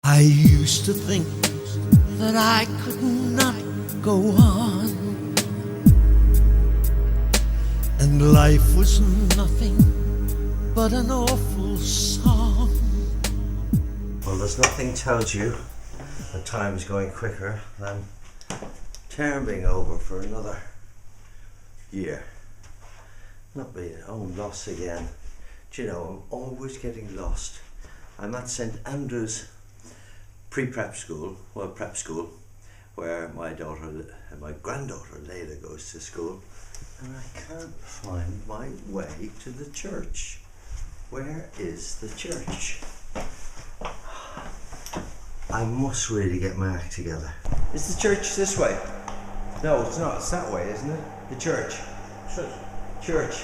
I used to think that I could not go on, and life was nothing but an awful song. Well, there's nothing tells you that time's going quicker than term being over for another year. Not being, oh, lost again. Do you know, I'm always getting lost. I'm at St Andrew's pre-prep school, well, prep school, where my granddaughter Layla goes to school, and I can't find my way to the church. Where is the church? I must really get my act together. Is the church this way? No, it's not. It's that way, isn't it? The church. Church.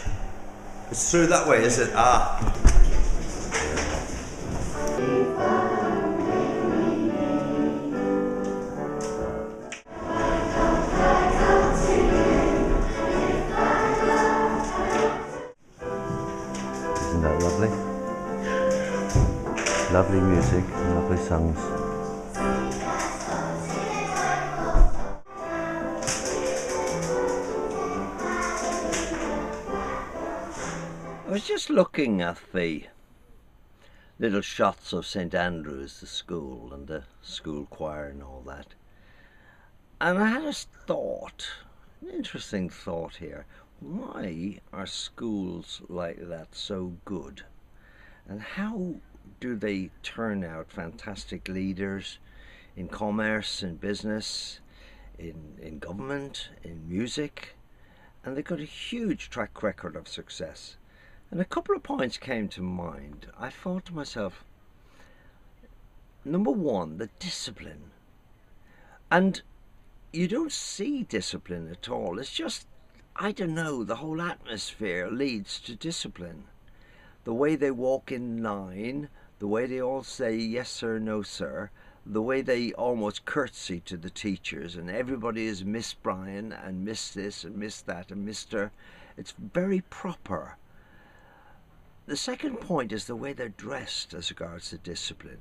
It's through that way, is it? Ah. Isn't that lovely? Lovely music, lovely songs. I was just looking at the little shots of St Andrew's, the school, and the school choir and all that. And I had a thought, an interesting thought here. Why are schools like that so good? And how do they turn out fantastic leaders in commerce, in business, in government, in music? And they've got a huge track record of success. And a couple of points came to mind. I thought to myself, number one, the discipline. And you don't see discipline at all. It's just, I don't know, the whole atmosphere leads to discipline. The way they walk in line, the way they all say yes sir, no sir, the way they almost curtsy to the teachers, and everybody is Miss Brian and Miss this and Miss that and Mr. It's very proper. The second point is the way they're dressed as regards to discipline.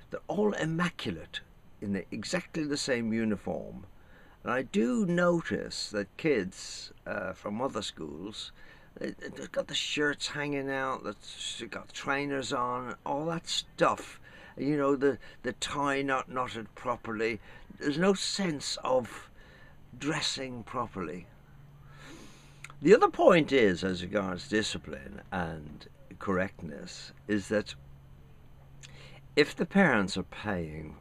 They're all immaculate in exactly the same uniform. And I do notice that kids from other schools, they've got the shirts hanging out, they've got trainers on, all that stuff. You know, the tie not knotted properly. There's no sense of dressing properly. The other point is, as regards discipline and correctness, is that if the parents are paying,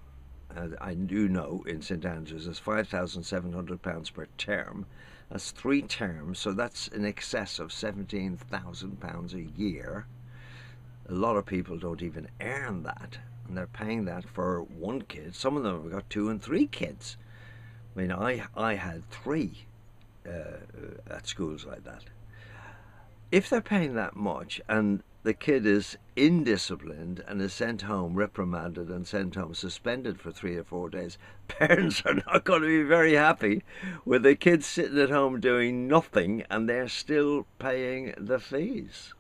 I do know in St Andrews it's £5,700 per term, that's 3 terms, so that's in excess of £17,000 a year. A lot of people don't even earn that, and they're paying that for one kid. Some of them have got 2 and 3 kids. I mean, I had 3 at schools like that. If they're paying that much and the kid is indisciplined and is sent home reprimanded and sent home suspended for 3 or 4 days, parents are not going to be very happy with the kids sitting at home doing nothing and they're still paying the fees.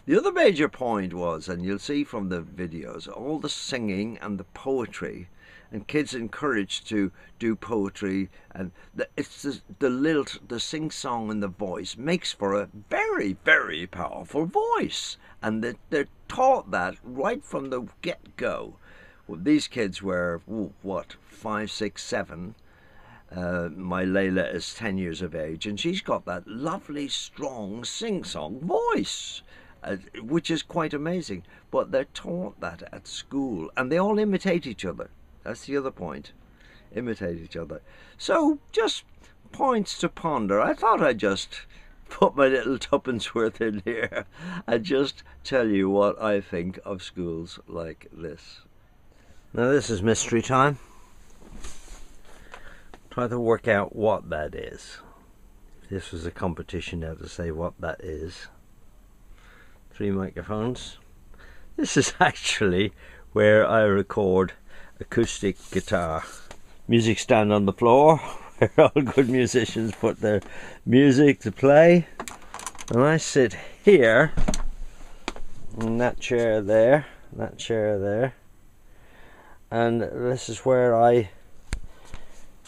The other major point was, and you'll see from the videos, all the singing and the poetry, and kids encouraged to do poetry, and it's the lilt, the sing-song and the voice makes for a very, very powerful voice. And they're taught that right from the get-go. Well, these kids were, 5, 6, 7. My Layla is 10 years of age, and she's got that lovely, strong sing-song voice, which is quite amazing. But they're taught that at school, and they all imitate each other. That's the other point. Imitate each other. So, just points to ponder. I thought I'd just put my little tuppence worth in here and just tell you what I think of schools like this. Now, this is mystery time. Try to work out what that is. This was a competition now to say what that is. 3 microphones. This is actually where I record acoustic guitar. Music stand on the floor where all good musicians put their music to play, and I sit here in that chair there, and this is where I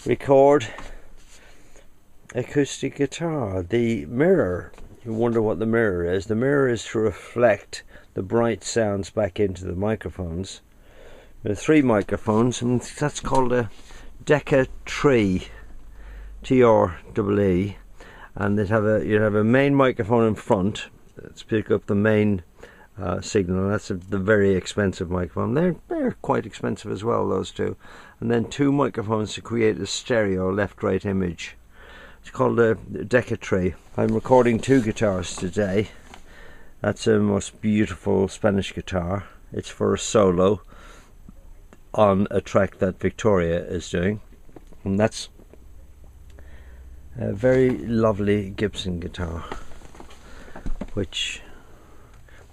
record acoustic guitar. The mirror, you wonder what the mirror is. The mirror is to reflect the bright sounds back into the microphones. There are 3 microphones, and that's called a Dec Egg Rolling, TREE, and you'd have a main microphone in front to pick up the main signal. That's the very expensive microphone. They're quite expensive as well, those two. And then 2 microphones to create a stereo left-right image. It's called a Dec Egg Rolling. I'm recording 2 guitars today. That's a most beautiful Spanish guitar. It's for a solo on a track that Victoria is doing, and that's a very lovely Gibson guitar, which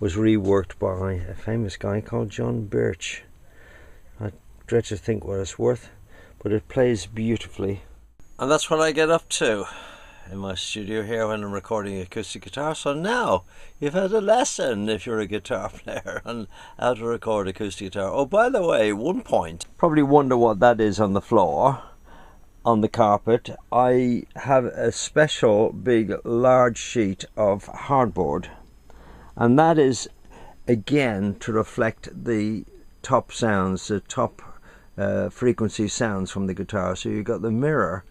was reworked by a famous guy called John Birch. I dread to think what it's worth, but it plays beautifully. And that's what I get up to in my studio here when I'm recording acoustic guitar. So now you've had a lesson, if you're a guitar player, on how to record acoustic guitar. Oh, by the way, one point, probably wonder what that is on the floor, on the carpet. I have a special big large sheet of hardboard, and that is again to reflect the top sounds, the top frequency sounds from the guitar. So you've got the mirror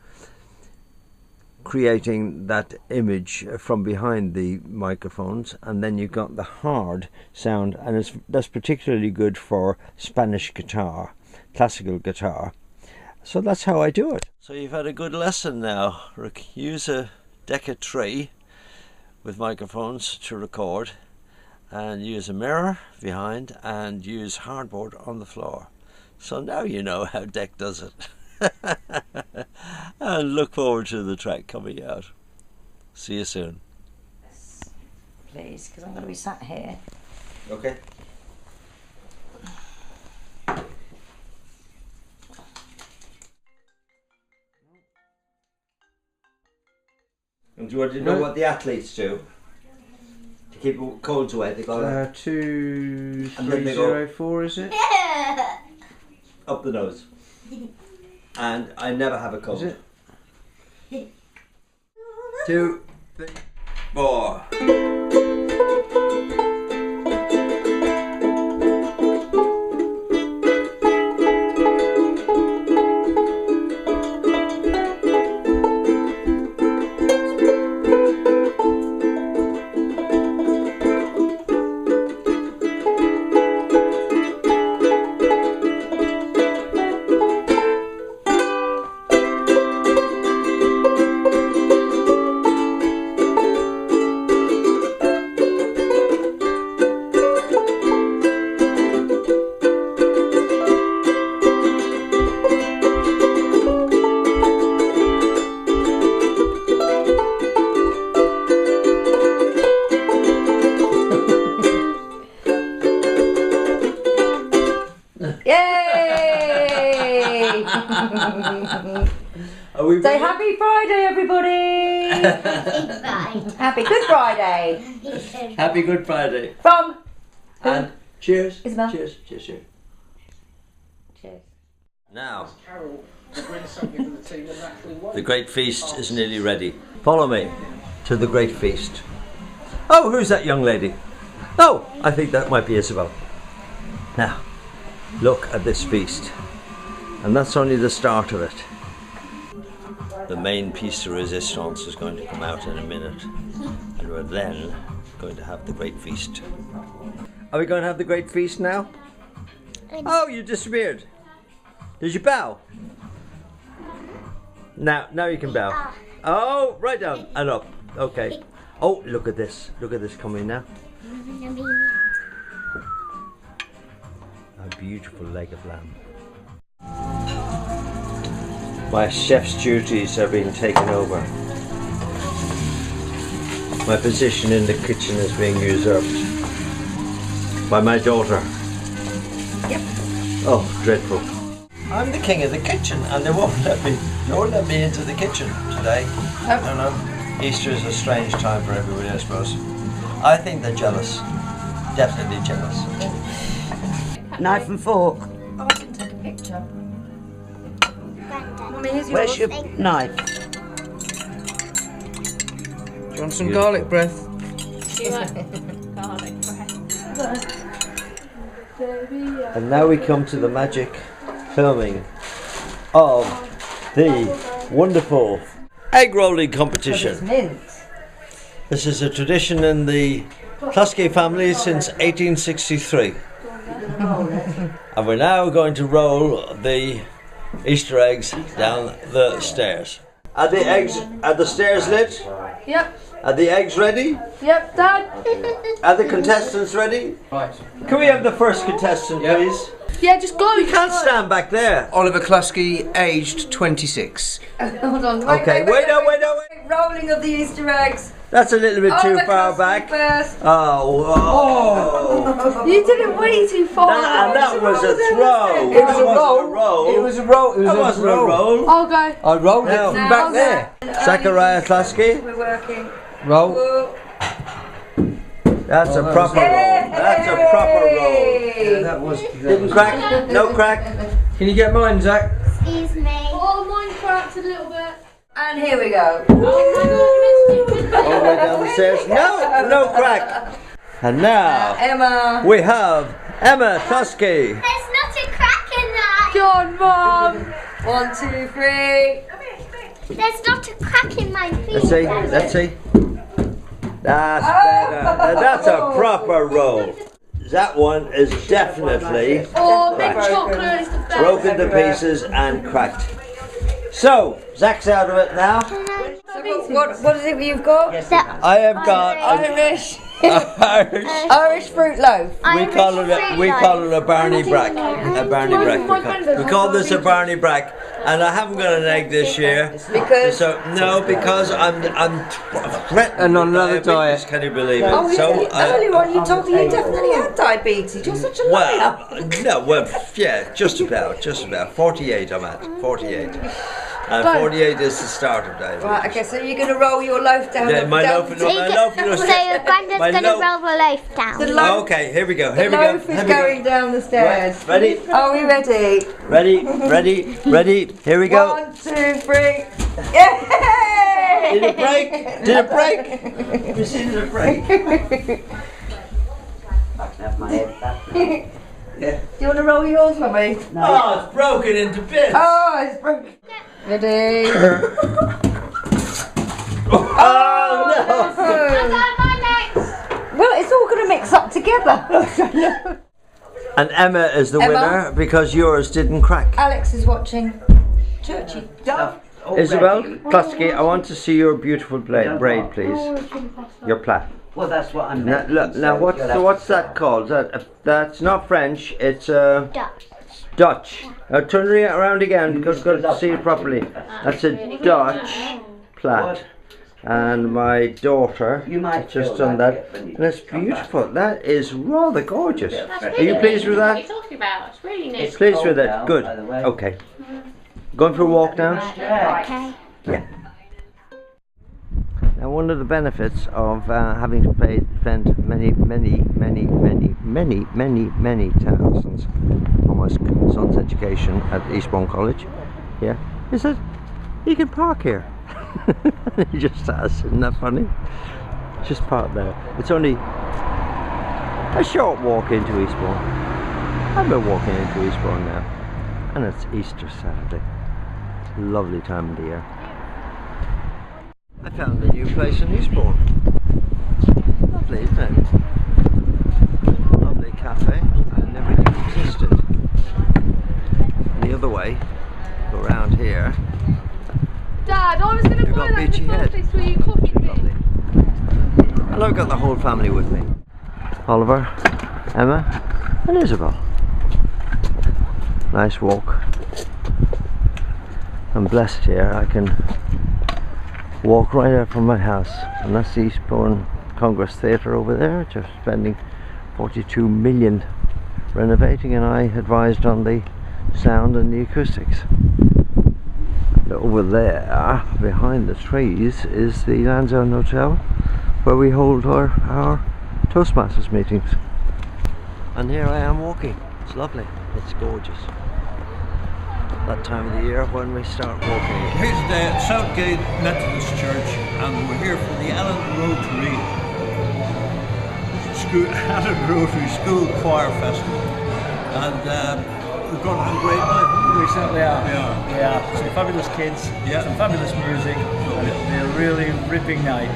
creating that image from behind the microphones, and then you've got the hard sound, and that's particularly good for Spanish guitar, classical guitar. So that's how I do it. So you've had a good lesson now. Use a Dec Egg Rolling with microphones to record, and use a mirror behind, and use hardboard on the floor. So now you know how Dec does it. And look forward to the track coming out. See you soon. Yes, please, because I'm going to be sat here. Okay. And do you want to know what the athletes do to keep colds away? They go 2, 3, 0, 4, is it? up the nose. And I never have a cold. Is it? 2, 3, 4. Say happy Friday, everybody! Happy Good Friday! Happy Good Friday. From and cheers. Isabel. Cheers. Cheers. Cheers. Cheers. Now, the great feast is nearly ready. Follow me to the great feast. Oh, who's that young lady? Oh, I think that might be Isabel. Now, look at this feast. And that's only the start of it. The main piece de resistance is going to come out in a minute, and we're then going to have the great feast. Are we going to have the great feast now? Oh, you disappeared. Did you bow? Now you can bow. Oh, right down and up. Okay. Oh, look at this. Look at this coming now. A beautiful leg of lamb. My chef's duties are being taken over. My position in the kitchen is being usurped by my daughter. Yep. Oh, dreadful. I'm the king of the kitchen, and they won't let me into the kitchen today. I don't know. Easter is a strange time for everybody, I suppose. I think they're jealous. Definitely jealous. Knife and fork. Oh, I didn't take a picture. picture. Mummy, here's Where's yours. your knife? Do you want some garlic breath? And now we come to the magic filming of the wonderful egg rolling It's competition. mint. This is a tradition in the Kluske family since 1863. And we're now going to roll the Easter eggs down the stairs. Are the stairs lit? Yep. Are the eggs ready? Yep, Dad. Are the contestants ready? Right. Can we have the first contestant, please? Yeah, just go. You can't stand back there. Oliver Kluske, aged 26. Hold on. Okay, wait. Rolling of the Easter eggs. That's a little bit too Oliver far Kluske back. First. Oh. You did it way too far. That was a throw. It was a That roll. wasn't It was a roll. It was That a wasn't a roll. roll. I'll go. I rolled it No. from back there. Zachariah Kluske. We're working. Roll. Whoa. That's a that proper was- roll. That's a proper roll. Yeah, that was. Didn't crack. No crack. Can you get mine, Zach? Excuse me. Oh, mine cracked a little bit. And here we go. All the way down the stairs. No crack. And now Emma. we have Emma Kluske. There's not a crack in that. Go on, Mum. 1, 2, 3. There's not a crack in my feet. Let's see. That's better. That's a proper roll. That one is definitely Oh, big cracked. chocolate is the best. Broken to pieces and cracked. So, Zach's out of it now. So what is it you've got? I have got Irish. Irish. Irish fruit loaf. We call it a Barney Brack. A Barney Brack. We call this a Barney Brack. And I haven't got an egg this year. Because Because I'm threatened. And on with another diabetes, diet. Can you believe it? oh, So earlier on you told me you definitely had diabetes. You're such a liar. yeah, just about. 48 I'm at, 48. And 48 is the start of diabetes. Right, okay, so you're going to roll your loaf down. Yeah, my loaf So your granddad's My going to loaf- roll the loaf down. The loaf, Okay, here we go. the Here we go. loaf is going down the stairs. Right, ready? Are we ready? Ready. Here we go. 1, 2, 3. Yay! Did it break? Did it break? We see did it break? Have my head back. Do you want to roll yours for me? Oh, it's broken into bits. Oh, it's broken. Ready? Oh no! Well, it's all going to mix up together. And Emma is the Emma? winner because yours didn't crack. Alex is watching. Churchy. Isabel Kluske, I want to see your beautiful braid, please. Your plait. Well, that's what I'm Now, making. now what's that called? That's not French. It's Dutch. Turn it around again because I've got to see it properly. That's a Dutch plait. And my daughter You might just feel done that, differently. and it's beautiful. That is rather gorgeous. Are you pleased with What are that? you talking about? It's really neat. It's Pleased cold with it? now, Good. by the way. Okay. Going for a walk now? Yeah. Okay. Now, one of the benefits of having spent many thousands on my son's education at Eastbourne College, yeah, is that you can park here. He just has, isn't that funny? Just park there. It's only a short walk into Eastbourne. I've been walking into Eastbourne now, and it's Easter Saturday. Lovely time of the year. I found a new place in Eastbourne. Lovely, isn't it? Lovely cafe. I never knew existed. The other way, go around here. Dad, I was going to You've buy got that beachy the head. first place where you copied me. Lovely. And I've got the whole family with me. Oliver, Emma, and Isabel. Nice walk. I'm blessed here. I can walk right out from my house, and that's the Eastbourne Congress Theatre over there, just spending 42 million renovating, and I advised on the sound and the acoustics. And over there, behind the trees, is the Lansdowne Hotel, where we hold our Toastmasters meetings. And here I am walking. It's lovely. It's gorgeous. that time of the year when we start walking. Here's the Southgate Methodist Church, and we're here for the Allen Rotary School Choir Festival, and we're going to have a great night. We certainly are. Yeah. We are. Some fabulous kids, Yeah. some fabulous music, and it'll be a really ripping night.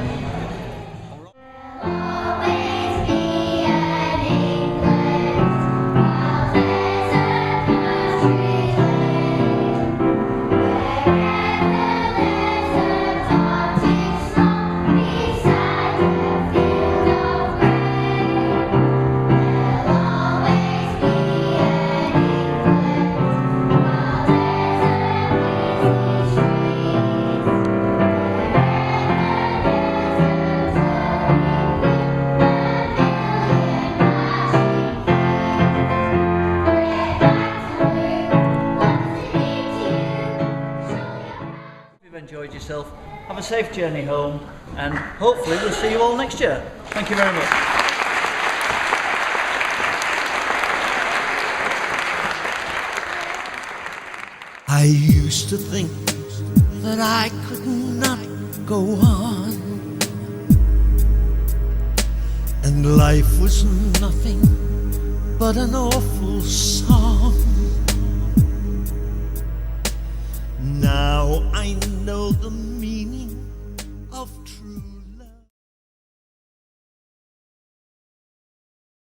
If you've enjoyed yourself, have a safe journey home, and hopefully we'll see you all next year. Thank you very much. I used to think that I could not go on, and life was nothing but an awful song. Now I know the